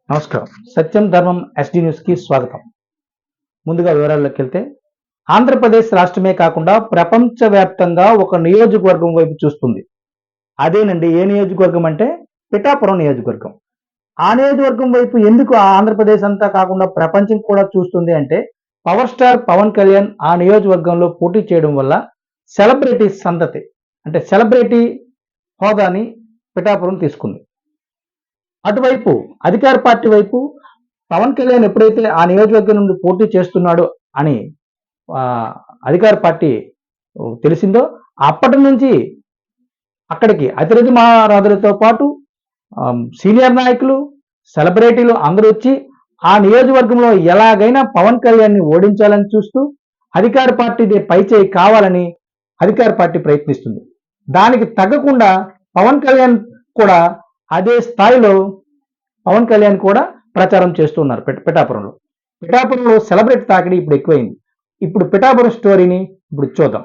నమస్కారం. సత్యం ధర్మం SD news కి స్వాగతం. ముందుగా వివరాల్లోకి వెళ్తే ఆంధ్రప్రదేశ్ రాష్ట్రమే కాకుండా ప్రపంచవ్యాప్తంగా ఒక నియోజకవర్గం వైపు చూస్తుంది. అదేనండి ఏ నియోజకవర్గం అంటే పిఠాపురం నియోజకవర్గం. ఆ నియోజకవర్గం వైపు ఎందుకు ఆంధ్రప్రదేశ్ అంతా కాకుండా ప్రపంచం కూడా చూస్తుంది అంటే పవర్ స్టార్ పవన్ కళ్యాణ్ ఆ నియోజకవర్గంలో పోటీ చేయడం వల్ల సెలబ్రిటీ సంతతి అంటే సెలబ్రిటీ హోదాని పిఠాపురం తీసుకుంది. అటువైపు అధికార పార్టీ వైపు పవన్ కళ్యాణ్ ఎప్పుడైతే ఆ నియోజకవర్గం నుండి పోటీ చేస్తున్నాడు అని అధికార పార్టీ తెలిసిందో అప్పటి నుంచి అక్కడికి అతిరథి మహారాజులతో పాటు సీనియర్ నాయకులు సెలబ్రిటీలు అందరూ వచ్చి ఆ నియోజకవర్గంలో ఎలాగైనా పవన్ కళ్యాణ్ని ఓడించాలని చూస్తూ అధికార పార్టీది పైచేయి కావాలని అధికార పార్టీ ప్రయత్నిస్తుంది. దానికి తగ్గకుండా పవన్ కళ్యాణ్ కూడా అదే స్థాయిలో పవన్ కళ్యాణ్ కూడా ప్రచారం చేస్తున్నారు పిఠాపురంలో సెలబ్రిటీ తాకిడి ఇప్పుడు ఎక్కువైంది. ఇప్పుడు పిఠాపురం స్టోరీని ఇప్పుడు చూద్దాం.